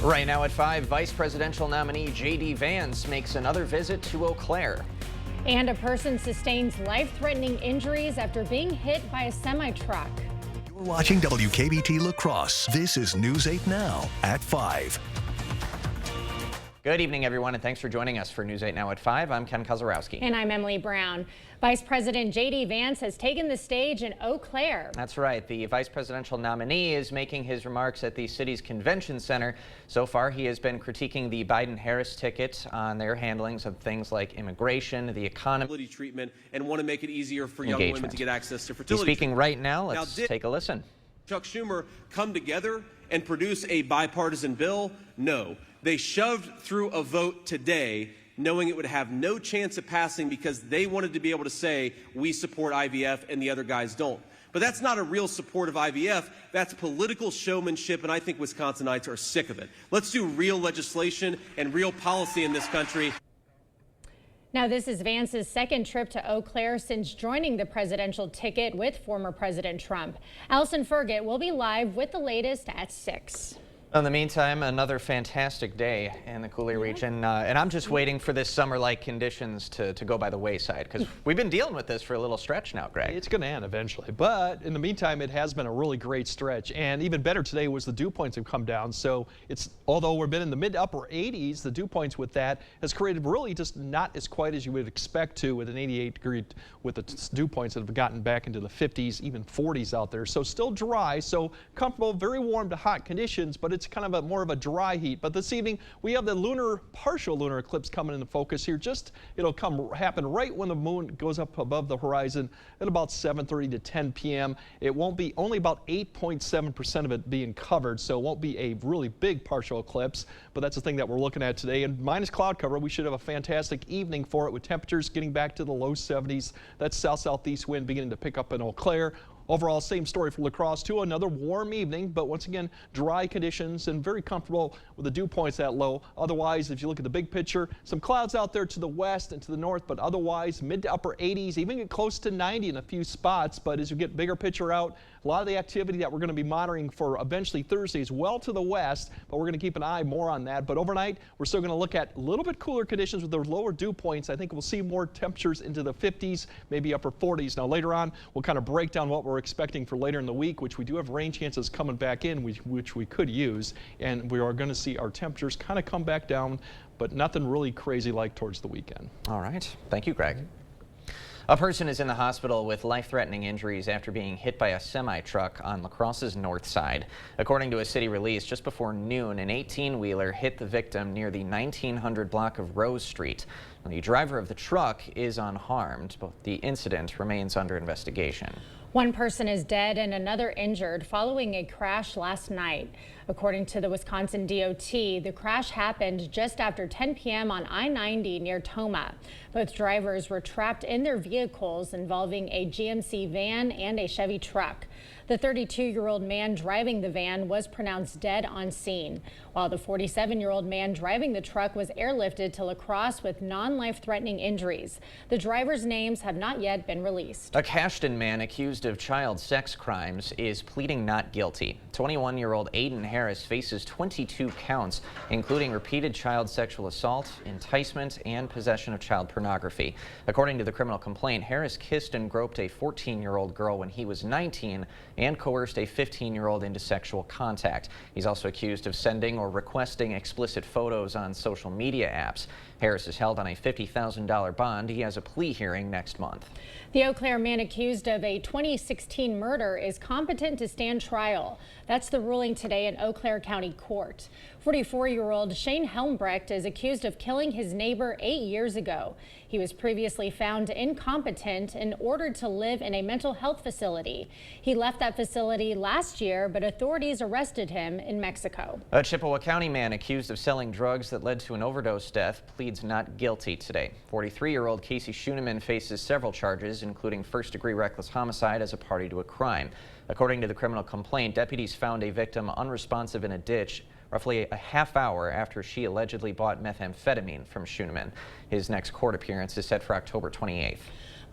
Right now at 5, Vice Presidential nominee J.D. Vance makes another visit to Eau Claire. And a person sustains life-threatening injuries after being hit by a semi-truck. You're watching WKBT La Crosse. This is News 8 Now at 5. Good evening, everyone, and thanks for joining us for News 8 Now at 5. I'm Ken Kozarowski. And I'm Emily Brown. Vice President J.D. Vance has taken the stage in Eau Claire. That's right. The vice presidential nominee is making his remarks at the city's convention center. So far, he has been critiquing the Biden-Harris ticket on their handlings of things like immigration, the economy, treatment, and want to make it easier for young women to get access to fertility. He's speaking right now. Let's take a listen. Chuck Schumer come together and produce a bipartisan bill? No. They shoved through a vote today knowing it would have no chance of passing because they wanted to be able to say, we support IVF and the other guys don't. But that's not a real support of IVF. That's political showmanship, and I think Wisconsinites are sick of it. Let's do real legislation and real policy in this country. Now, this is Vance's second trip to Eau Claire since joining the presidential ticket with former President Trump. Allison Fergit will be live with the latest at 6. In the meantime, another fantastic day in the Coulee region, and I'm just waiting for this summer-like conditions to go by the wayside, because we've been dealing with this for a little stretch now, Greg. It's going to end eventually, but in the meantime, it has been a really great stretch, and even better today was the dew points have come down, so although we've been in the mid to upper 80s, the dew points with that has created really just not as quite as you would expect to with an 88 degree with the dew points that have gotten back into the 50s, even 40s out there, so still dry, so comfortable, very warm to hot conditions, but it's kind of more of a dry heat. But this evening we have the partial lunar eclipse coming into focus here. It'll happen right when the moon goes up above the horizon at about 7:30 to 10 p.m. It won't be only about 8.7% of it being covered, so it won't be a really big partial eclipse. But that's the thing that we're looking at today. And minus cloud cover, we should have a fantastic evening for it with temperatures getting back to the low 70s. That south-southeast wind beginning to pick up in Eau Claire. Overall, same story for La Crosse, too. Another warm evening, but once again, dry conditions and very comfortable with the dew points that low. Otherwise, if you look at the big picture, some clouds out there to the west and to the north, but otherwise mid to upper 80s, even get close to 90 in a few spots. But as you get bigger picture out, a lot of the activity that we're going to be monitoring for eventually Thursday is well to the west, but we're going to keep an eye more on that. But overnight, we're still going to look at a little bit cooler conditions with those lower dew points. I think we'll see more temperatures into the 50s, maybe upper 40s. Now later on, we'll kind of break down what we're expecting for later in the week, which we do have rain chances coming back in, which we could use. And we are going to see our temperatures kind of come back down, but nothing really crazy like towards the weekend. All right. Thank you, Greg. A person is in the hospital with life-threatening injuries after being hit by a semi-truck on La Crosse's north side. According to a city release, just before noon, an 18-wheeler hit the victim near the 1900 block of Rose Street. The driver of the truck is unharmed, but the incident remains under investigation. One person is dead and another injured following a crash last night. According to the Wisconsin DOT, the crash happened just after 10 p.m. on I-90 near Tomah. Both drivers were trapped in their vehicles involving a GMC van and a Chevy truck. The 32-year-old man driving the van was pronounced dead on scene, while the 47-year-old man driving the truck was airlifted to La Crosse with non-life-threatening injuries. The drivers' names have not yet been released. A Cashton man accused of child sex crimes is pleading not guilty. 21-year-old Aiden Harris faces 22 counts, including repeated child sexual assault, enticement, and possession of child pornography. According to the criminal complaint, Harris kissed and groped a 14-year-old girl when he was 19 and coerced a 15-year-old into sexual contact. He's also accused of sending or requesting explicit photos on social media apps. Harris is held on a $50,000 bond. He has a plea hearing next month. The Eau Claire man accused of a 2016 murder is competent to stand trial. That's the ruling today in Eau Claire County Court. 44-year-old Shane Helmbrecht is accused of killing his neighbor 8 years ago. He was previously found incompetent and ordered to live in a mental health facility. He left that facility last year, but authorities arrested him in Mexico. A Chippewa County man accused of selling drugs that led to an overdose death pleads not guilty today. 43-year-old Casey Schuneman faces several charges, including first-degree reckless homicide as a party to a crime. According to the criminal complaint, deputies found a victim unresponsive in a ditch roughly a half hour after she allegedly bought methamphetamine from Schuneman. His next court appearance is set for October 28th.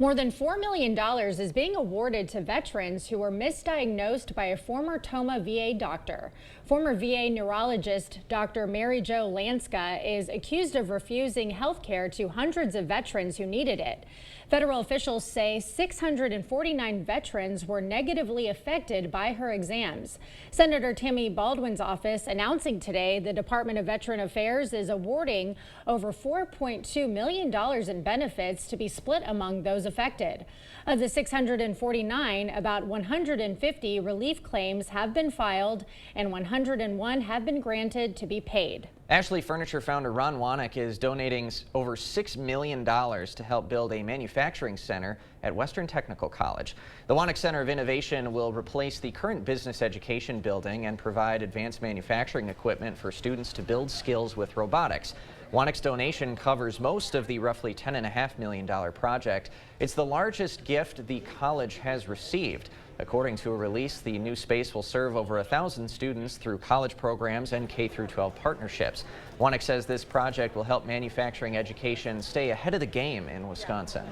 More than $4 million is being awarded to veterans who were misdiagnosed by a former Toma VA doctor. Former VA neurologist Dr. Mary Jo Lanska is accused of refusing health care to hundreds of veterans who needed it. Federal officials say 649 veterans were negatively affected by her exams. Senator Tammy Baldwin's office announcing today the Department of Veteran Affairs is awarding over $4.2 million in benefits to be split among those affected. Of the 649, about 150 relief claims have been filed and 101 have been granted to be paid. Ashley Furniture founder Ron Wanek is donating over $6 million to help build a manufacturing center at Western Technical College. The Wanek Center of Innovation will replace the current business education building and provide advanced manufacturing equipment for students to build skills with robotics. Wanek's donation covers most of the roughly $10.5 million project. It's the largest gift the college has received. According to a release, the new space will serve over 1,000 students through college programs and K-12 partnerships. Wanek says this project will help manufacturing education stay ahead of the game in Wisconsin.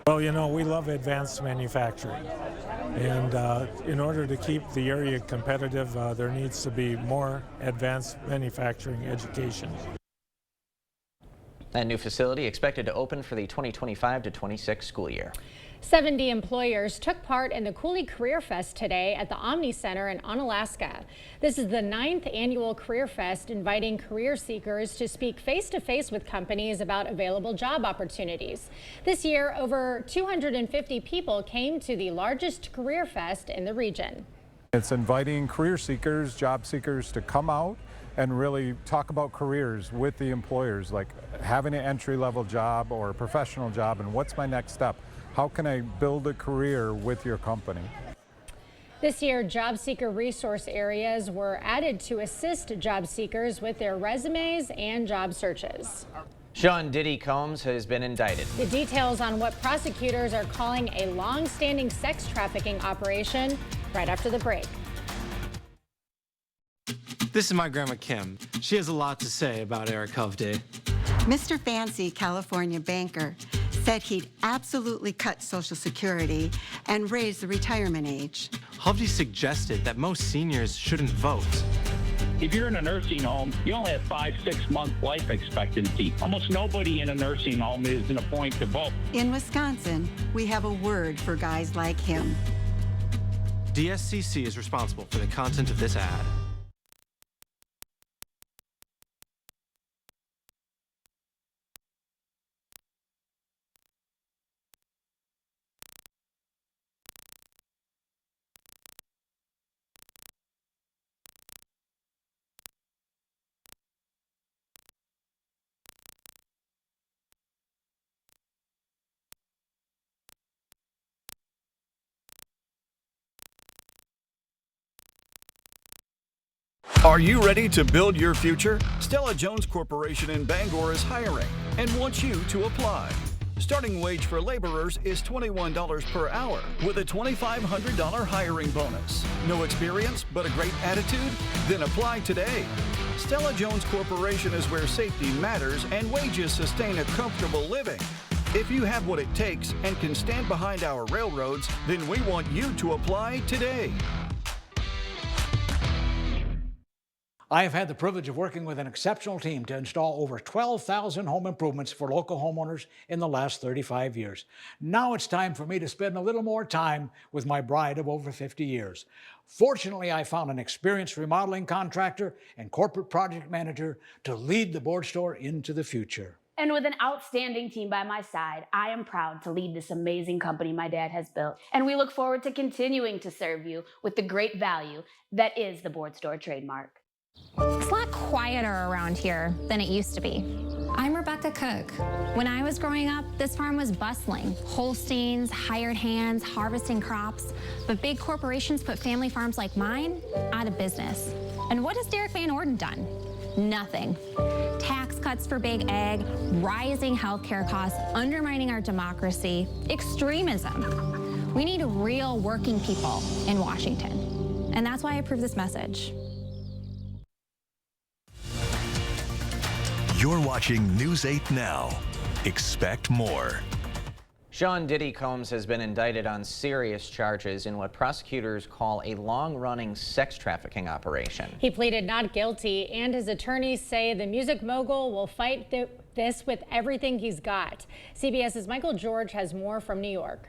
Well, you know, we love advanced manufacturing, and in order to keep the area competitive, there needs to be more advanced manufacturing education. That new facility expected to open for the 2025 to 26 school year. 70 employers took part in the Cooley Career Fest today at the Omni Center in Onalaska. This is the 9th annual Career Fest, inviting career seekers to speak face-to-face with companies about available job opportunities. This year, over 250 people came to the largest Career Fest in the region. It's inviting career seekers, job seekers to come out and really talk about careers with the employers, like having an entry-level job or a professional job and what's my next step. How can I build a career with your company? This year, job seeker resource areas were added to assist job seekers with their resumes and job searches. Sean Diddy Combs has been indicted. The details on what prosecutors are calling a long-standing sex trafficking operation right after the break. This is my grandma Kim. She has a lot to say about Eric Hovde. Mr. Fancy, California banker, said he'd absolutely cut Social Security and raise the retirement age. Hovde suggested that most seniors shouldn't vote. If you're in a nursing home, you only have 5-6 month life expectancy. Almost nobody in a nursing home is in a point to vote. In Wisconsin, we have a word for guys like him. DSCC is responsible for the content of this ad. Are you ready to build your future? Stella Jones Corporation in Bangor is hiring and wants you to apply. Starting wage for laborers is $21 per hour with a $2,500 hiring bonus. No experience but a great attitude? Then apply today. Stella Jones Corporation is where safety matters and wages sustain a comfortable living. If you have what it takes and can stand behind our railroads, then we want you to apply today. I have had the privilege of working with an exceptional team to install over 12,000 home improvements for local homeowners in the last 35 years. Now it's time for me to spend a little more time with my bride of over 50 years. Fortunately, I found an experienced remodeling contractor and corporate project manager to lead the board store into the future. And with an outstanding team by my side, I am proud to lead this amazing company my dad has built. And we look forward to continuing to serve you with the great value that is the board store trademark. It's a lot quieter around here than it used to be. I'm Rebecca Cook. When I was growing up, this farm was bustling. Holsteins, hired hands, harvesting crops. But big corporations put family farms like mine out of business. And what has Derek Van Orden done? Nothing. Tax cuts for big ag, rising healthcare costs, undermining our democracy, extremism. We need real working people in Washington. And that's why I approve this message. You're watching News 8 Now. Expect more. Sean Diddy Combs has been indicted on serious charges in what prosecutors call a long-running sex trafficking operation. He pleaded not guilty, and his attorneys say the music mogul will fight this with everything he's got. CBS's Michael George has more from New York.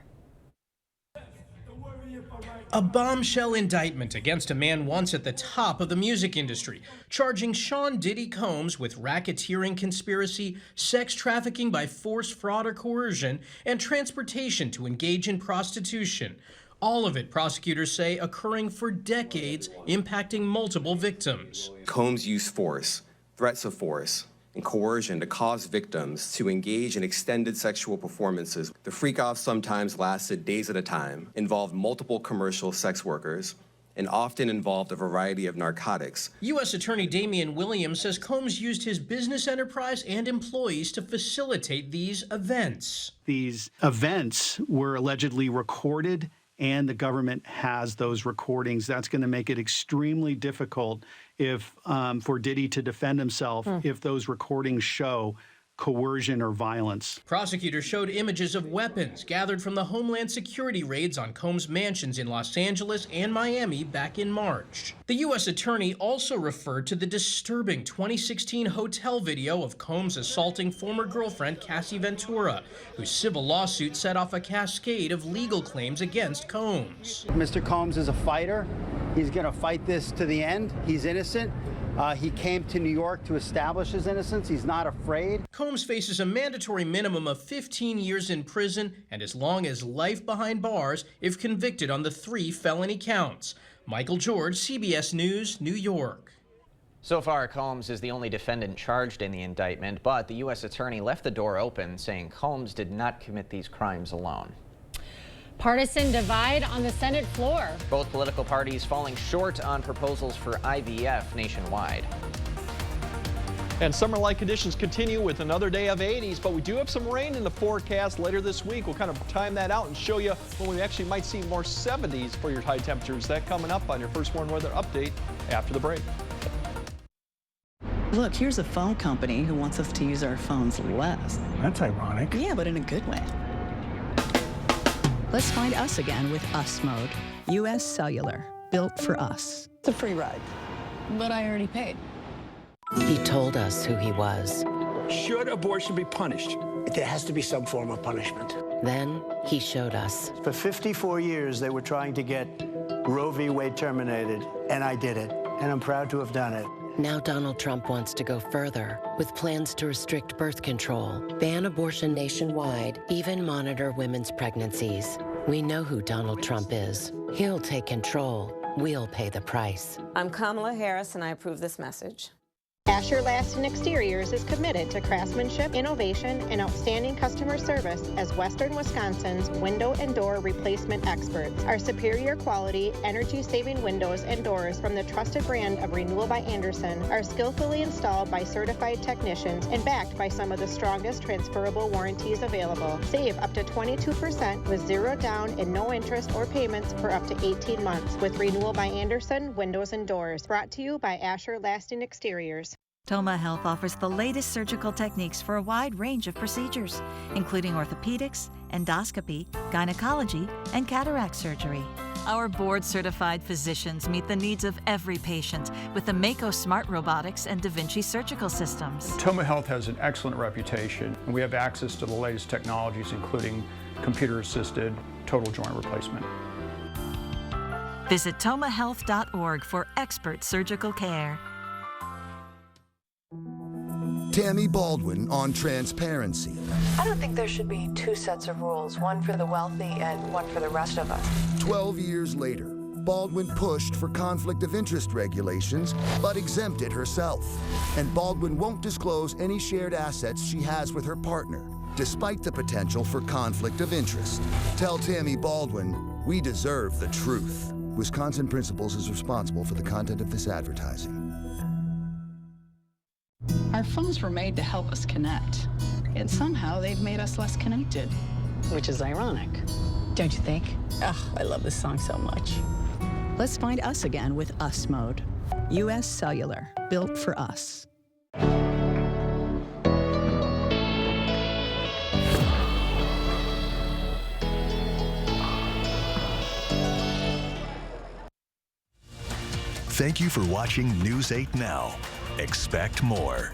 A bombshell indictment against a man once at the top of the music industry, charging Sean Diddy Combs with racketeering conspiracy, sex trafficking by force, fraud, or coercion, and transportation to engage in prostitution. All of it, prosecutors say, occurring for decades, impacting multiple victims. Combs used force, threats of force, and coercion to cause victims to engage in extended sexual performances. The freak-off sometimes lasted days at a time, involved multiple commercial sex workers, and often involved a variety of narcotics. U.S. Attorney Damian Williams says Combs used his business enterprise and employees to facilitate these events. These events were allegedly recorded, and the government has those recordings. That's going to make it extremely difficult for Diddy to defend himself if those recordings show coercion or violence. Prosecutors showed images of weapons gathered from the Homeland Security raids on Combs' mansions in Los Angeles and Miami back in March. The U.S. Attorney also referred to the disturbing 2016 hotel video of Combs assaulting former girlfriend Cassie Ventura, whose civil lawsuit set off a cascade of legal claims against Combs. Mr. Combs is a fighter. He's going to fight this to the end. He's innocent. He came to New York to establish his innocence. He's not afraid. Combs faces a mandatory minimum of 15 years in prison and as long as life behind bars if convicted on the 3 felony counts. Michael George, CBS News, New York. So far, Combs is the only defendant charged in the indictment, but the U.S. Attorney left the door open, saying Combs did not commit these crimes alone. Partisan divide on the Senate floor. Both political parties falling short on proposals for IVF nationwide. And summer-like conditions continue with another day of 80s, but we do have some rain in the forecast later this week. We'll kind of time that out and show you when we actually might see more 70s for your high temperatures. That coming up on your First Warn Weather Update after the break. Look, here's a phone company who wants us to use our phones less. That's ironic. Yeah, but in a good way. Let's find us again with Us Mode. U.S. Cellular, built for us. It's a free ride, but I already paid. He told us who he was. Should abortion be punished? There has to be some form of punishment. Then he showed us. For 54 years, they were trying to get Roe v. Wade terminated, and I did it, and I'm proud to have done it. Now Donald Trump wants to go further with plans to restrict birth control, ban abortion nationwide, even monitor women's pregnancies. We know who Donald Trump is. He'll take control. We'll pay the price. I'm Kamala Harris, and I approve this message. Asher Laston Exteriors is committed to craftsmanship, innovation, and outstanding customer service as Western Wisconsin's window and door replacement experts. Our superior quality, energy-saving windows and doors from the trusted brand of Renewal by Andersen are skillfully installed by certified technicians and backed by some of the strongest transferable warranties available. Save up to 22% with zero down and no interest or payments for up to 18 months with Renewal by Andersen Windows and Doors. Brought to you by Asher Lasting Exteriors. Toma Health offers the latest surgical techniques for a wide range of procedures, including orthopedics, endoscopy, gynecology, and cataract surgery. Our board-certified physicians meet the needs of every patient with the Mako Smart Robotics and Da Vinci surgical systems. Toma Health has an excellent reputation, and we have access to the latest technologies, including computer-assisted total joint replacement. Visit tomahealth.org for expert surgical care. Tammy Baldwin on transparency. I don't think there should be 2 sets of rules, one for the wealthy and one for the rest of us. 12 years later, Baldwin pushed for conflict of interest regulations, but exempted herself. And Baldwin won't disclose any shared assets she has with her partner, despite the potential for conflict of interest. Tell Tammy Baldwin, we deserve the truth. Wisconsin Principles is responsible for the content of this advertising. Our phones were made to help us connect, and somehow they've made us less connected. Which is ironic, don't you think? Oh, I love this song so much. Let's find us again with Us Mode. U.S. Cellular, built for us. Thank you for watching News 8 Now. Expect more.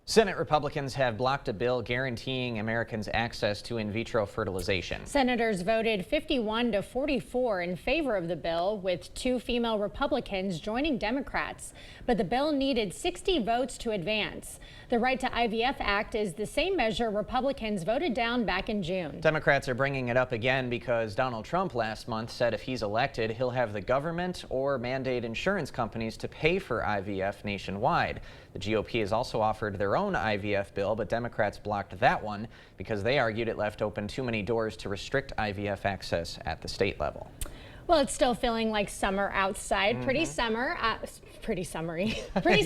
Senate Republicans have blocked a bill guaranteeing Americans access to in vitro fertilization. Senators voted 51 to 44 in favor of the bill, with 2 female Republicans joining Democrats. But the bill needed 60 votes to advance. The Right to IVF Act is the same measure Republicans voted down back in June. Democrats are bringing it up again because Donald Trump last month said if he's elected, he'll have the government or mandate insurance companies to pay for IVF nationwide. The GOP has also offered their own IVF bill, but Democrats blocked that one because they argued it left open too many doors to restrict IVF access at the state level. Well, it's still feeling like summer outside. Pretty summery, Yes.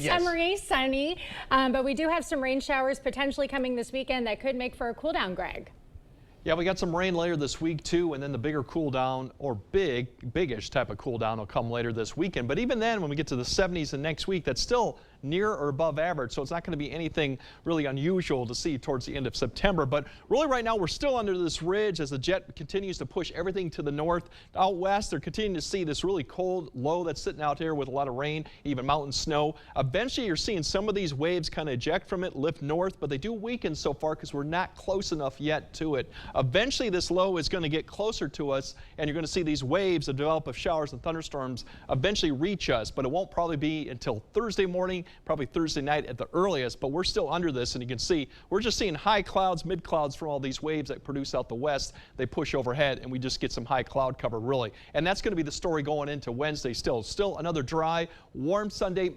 summery, sunny. But we do have some rain showers potentially coming this weekend that could make for a cool down, Greg. Yeah, we got some rain later this week too, and then the bigger cool down, or biggish type of cool down, will come later this weekend. But even then, when we get to the 70s and next week, that's still near or above average, so it's not going to be anything really unusual to see towards the end of September. But really right now we're still under this ridge as the jet continues to push everything to the north. Out west, they're continuing to see this really cold low that's sitting out here with a lot of rain, even mountain snow. Eventually you're seeing some of these waves kind of eject from it, lift north, but they do weaken so far because we're not close enough yet to it. Eventually this low is going to get closer to us, and you're going to see these waves that develop of showers and thunderstorms eventually reach us, but it won't probably be until Thursday morning, probably Thursday night at the earliest. But we're still under this, and you can see we're just seeing high clouds, mid clouds from all these waves that produce out the west. They push overhead, and we just get some high cloud cover really. And that's going to be the story going into Wednesday. Still another dry, warm Sunday,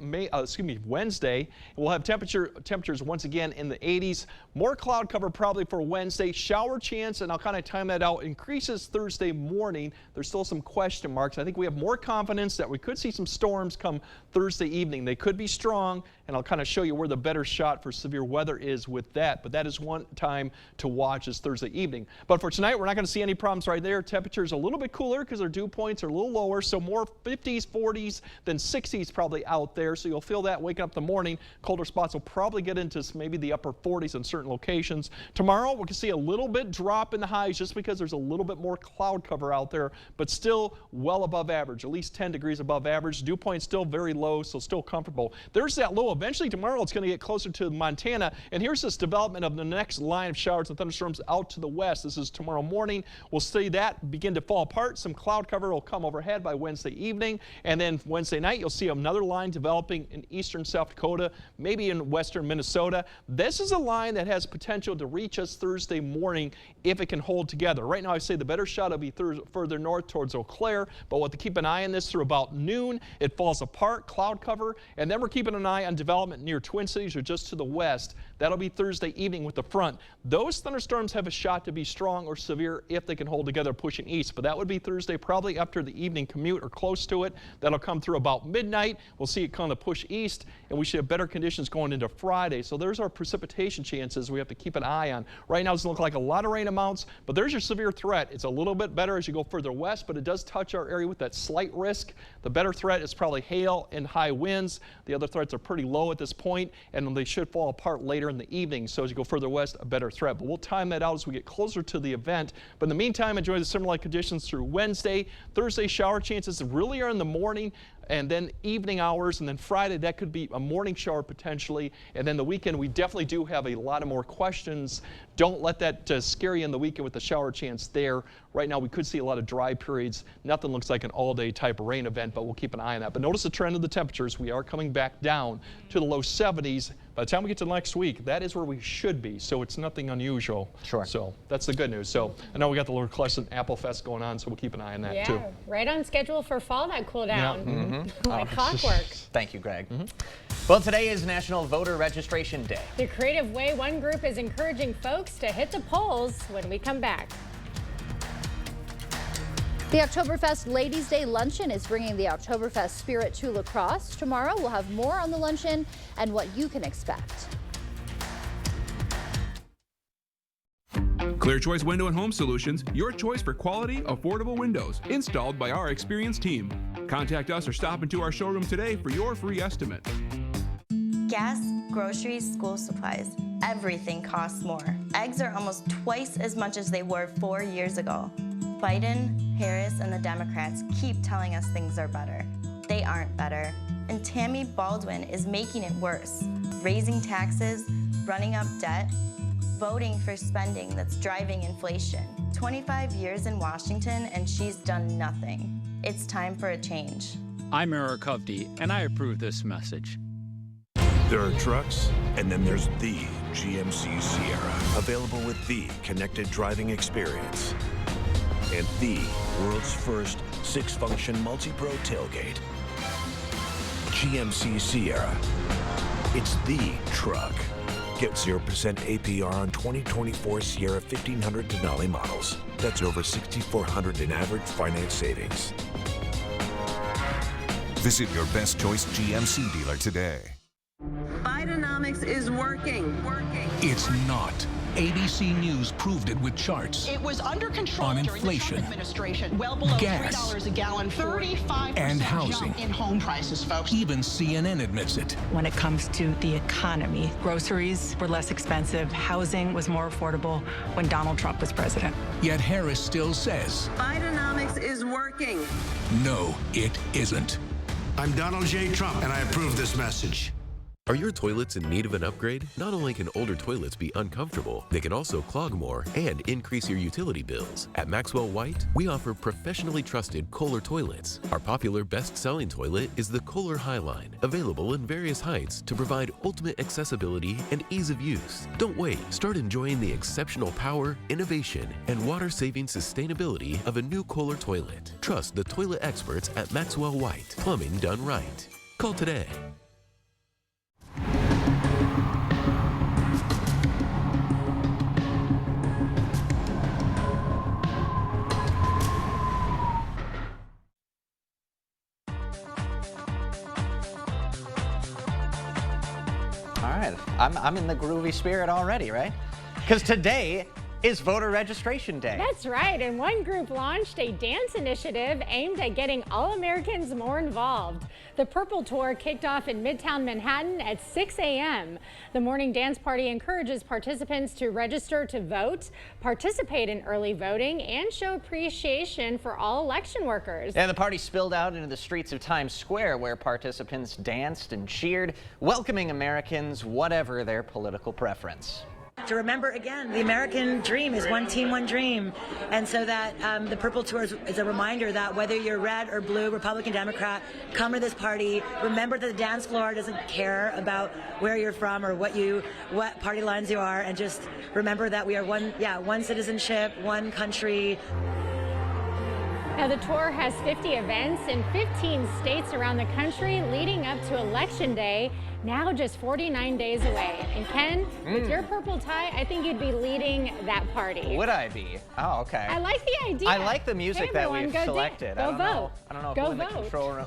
Wednesday. We'll have temperatures once again in the 80s. More cloud cover probably for Wednesday. Shower chance, and I'll kind of time that out, increases Thursday morning. There's still some question marks. I think we have more confidence that we could see some storms come Thursday evening. They could be strong, and I'll kind of show you where the better shot for severe weather is with that. But that is one time to watch, is Thursday evening. But for tonight, we're not going to see any problems right there. Temperatures a little bit cooler because our dew points are a little lower, so more 50s, 40s than 60s probably out there. So you'll feel that waking up in the morning. Colder spots will probably get into maybe the upper 40s in certain locations. Tomorrow, we can see a little bit drop in the highs just because there's a little bit more cloud cover out there, but still well above average, at least 10 degrees above average. Dew point still very low, so still comfortable. There's that low. Eventually tomorrow it's going to get closer to Montana, and here's this development of the next line of showers and thunderstorms out to the west. This is tomorrow morning. We'll see that begin to fall apart. Some cloud cover will come overhead by Wednesday evening, and then Wednesday night you'll see another line developing in eastern South Dakota, maybe in western Minnesota. This is a line that has potential to reach us Thursday morning if it can hold together. Right now I say the better shot will be further north towards Eau Claire, but we'll have to keep an eye on this through about noon. It falls apart, cloud cover, and then we're keeping an eye on development near Twin Cities or just to the west. That'll be Thursday evening with the front. Those thunderstorms have a shot to be strong or severe if they can hold together pushing east, but that would be Thursday probably after the evening commute or close to it. That'll come through about midnight. We'll see it kind of push east, and we should have better conditions going into Friday. So there's our precipitation chances we have to keep an eye on. Right now it doesn't look like a lot of rain amounts, but there's your severe threat. It's a little bit better as you go further west, but it does touch our area with that slight risk. The better threat is probably hail and high winds. The other threats are pretty low at this point, and they should fall apart later in the evening. So as you go further west, a better threat. But we'll time that out as we get closer to the event. But in the meantime, enjoy the similar conditions through Wednesday. Thursday, shower chances really are in the morning and then evening hours, and then Friday that could be a morning shower potentially, and then the weekend we definitely do have a lot of more questions. Don't let that scare you in the weekend with the shower chance there. Right now we could see a lot of dry periods. Nothing looks like an all-day type of rain event, but we'll keep an eye on that. But notice the trend of the temperatures. We are coming back down to the low 70s. By the time we get to next week, that is where we should be, so it's nothing unusual. Sure. So that's the good news. So I know we got the Lord Crescent Apple Fest going on, so we'll keep an eye on that too. Yeah, right on schedule for fall, that cool down. Yeah. Like clockwork. Thank you, Greg. Well, today is National Voter Registration Day. The creative way one group is encouraging folks to hit the polls when we come back. The Oktoberfest Ladies' Day Luncheon is bringing the Oktoberfest spirit to La Crosse. Tomorrow we'll have more on the luncheon and what you can expect. Clear Choice Window and Home Solutions, your choice for quality, affordable windows, installed by our experienced team. Contact us or stop into our showroom today for your free estimate. Gas, groceries, school supplies, everything costs more. Eggs are almost twice as much as they were 4 years ago. Biden, Harris, and the Democrats keep telling us things are better. They they aren't better. And Tammy Baldwin is making it worse, raising taxes, running up debt, voting for spending that's driving inflation. 25 years in Washington and she's done nothing. It's time for a change. I'm Eric Hovde, and I approve this message. There are trucks, and then there's the GMC Sierra, available with the connected driving experience and the world's first 6-function multi-pro tailgate. GMC Sierra. It's the truck. Get 0% APR on 2024 Sierra 1500 Denali models. That's over $6,400 in average finance savings. Visit your best choice GMC dealer today. Bidenomics is working. It's not. ABC News proved it with charts. It was under control on during inflation, the Trump administration, well below gas, $3 a gallon, 35% and housing. jump in home prices, folks. Even CNN admits it. When it comes to the economy, groceries were less expensive, housing was more affordable when Donald Trump was president. Yet Harris still says, Bidenomics is working. no, it isn't. I'm Donald J. Trump, and I approve this message. Are your toilets in need of an upgrade? Not only can older toilets be uncomfortable, they can also clog more and increase your utility bills. At Maxwell White, we offer professionally trusted Kohler toilets. Our popular best-selling toilet is the Kohler Highline, available in various heights to provide ultimate accessibility and ease of use. Don't wait. Start enjoying the exceptional power, innovation, and water-saving sustainability of a new Kohler toilet. Trust the toilet experts at Maxwell White. Plumbing done right. Call today. All right, I'm in the groovy spirit already, right? Because today is voter registration day. That's right, and one group launched a dance initiative aimed at getting all Americans more involved. The Purple Tour kicked off in Midtown Manhattan at 6 a.m. The morning dance party encourages participants to register to vote, participate in early voting, and show appreciation for all election workers. And the party spilled out into the streets of Times Square, where participants danced and cheered, welcoming Americans, whatever their political preference. To remember, again, the American dream is one team, one dream. And so that the Purple Tour is a reminder that whether you're red or blue, Republican, Democrat, come to this party. Remember that the dance floor doesn't care about where you're from or what party lines you are. And just remember that we are one citizenship, one country. Now, the tour has 50 events in 15 states around the country leading up to Election Day, now just 49 days away. And Ken, with your purple tie, I think you'd be leading that party. Would I be? Oh, okay. I like the idea. I like the music that we've selected. Go vote. I don't know Go who in the vote. control room.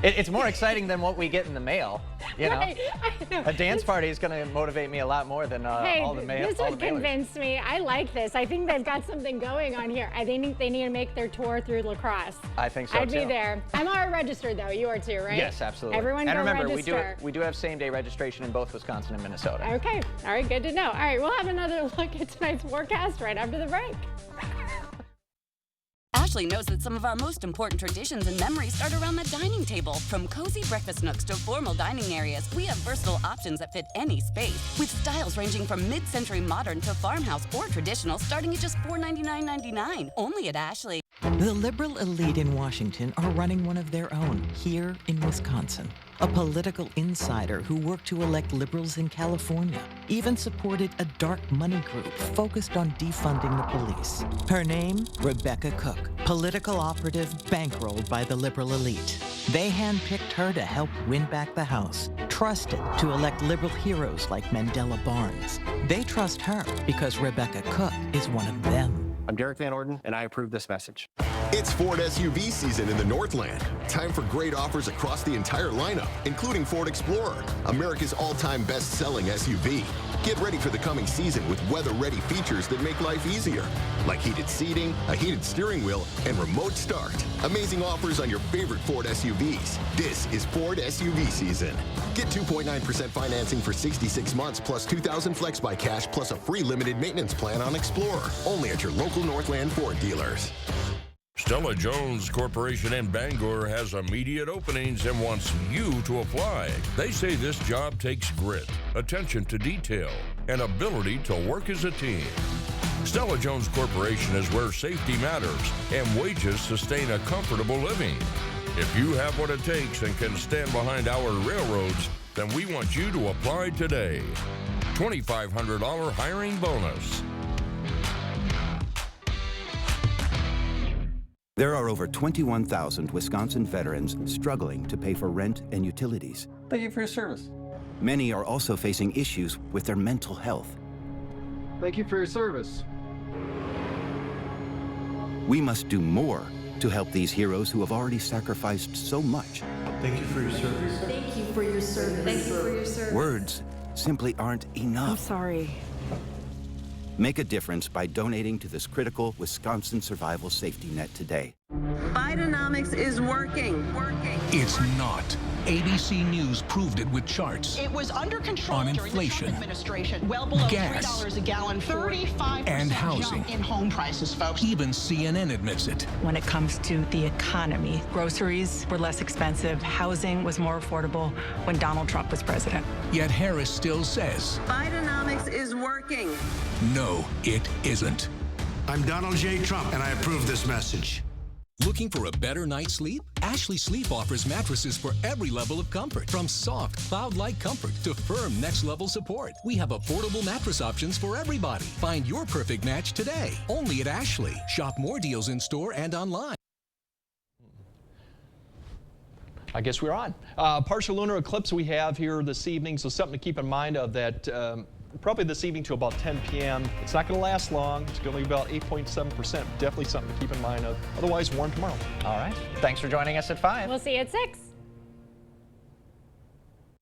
It's more exciting than what we get in the mail, you know. Right, I know. A dance party is going to motivate me a lot more than all the mail. This would convince me. I like this. I think they've got something going on here. I think they need to make their tour through La Crosse. I think so, I'd too. be there. I'm already registered, though. You are too, right? Yes, absolutely. Everyone and go remember, register. we do have same-day registration in both Wisconsin and Minnesota. Okay. All right, good to know. All right, we'll have another look at tonight's forecast right after the break. Ashley knows that some of our most important traditions and memories start around the dining table. From cozy breakfast nooks to formal dining areas, we have versatile options that fit any space, with styles ranging from mid-century modern to farmhouse or traditional, starting at just $499.99. Only at Ashley. The liberal elite in Washington are running one of their own here in Wisconsin. A political insider who worked to elect liberals in California, even supported a dark money group focused on defunding the police. Her name, Rebecca Cook, political operative bankrolled by the liberal elite. They handpicked her to help win back the House, trusted to elect liberal heroes like Mandela Barnes. They trust her because Rebecca Cook is one of them. I'm Derek Van Orden, and I approve this message. It's Ford SUV season in the Northland. Time for great offers across the entire lineup, including Ford Explorer, America's all-time best-selling SUV. Get ready for the coming season with weather-ready features that make life easier, like heated seating, a heated steering wheel, and remote start. Amazing offers on your favorite Ford SUVs. This is Ford SUV season. Get 2.9% financing for 66 months plus $2,000 flex by cash plus a free limited maintenance plan on Explorer. Only at your local Northland Ford dealers. Stella Jones Corporation in Bangor has immediate openings and wants you to apply. They say this job takes grit, attention to detail, and ability to work as a team. Stella Jones Corporation is where safety matters and wages sustain a comfortable living. If you have what it takes and can stand behind our railroads, then we want you to apply today. $2,500 hiring bonus. There are over 21,000 Wisconsin veterans struggling to pay for rent and utilities. Thank you for your service. Many are also facing issues with their mental health. Thank you for your service. We must do more to help these heroes who have already sacrificed so much. Thank you for your service. Thank you for your service. Thank you for your service. Words simply aren't enough. I'm sorry. Make a difference by donating to this critical Wisconsin survival safety net today. Bidenomics is working. It's not. ABC News proved it with charts. It was under control on during inflation, the Trump administration. Well below gas, $3 a gallon, 35% and housing. jump in home prices, folks. Even CNN admits it. When it comes to the economy, groceries were less expensive, housing was more affordable when Donald Trump was president. Yet Harris still says, Bidenomics is working. no, it isn't. I'm Donald J. Trump, and I approve this message. Looking for a better night's sleep? Ashley Sleep offers mattresses for every level of comfort, from soft, cloud-like comfort to firm next-level support. We have affordable mattress options for everybody. Find your perfect match today, only at Ashley. Shop more deals in store and online. I guess we're on. Partial lunar eclipse we have here this evening, so something to keep in mind of that. Probably this evening to about 10 p.m. It's not going to last long. It's going to be about 8.7%. Definitely something to keep in mind of. Otherwise, warm tomorrow. All right. Thanks for joining us at 5. We'll see you at 6.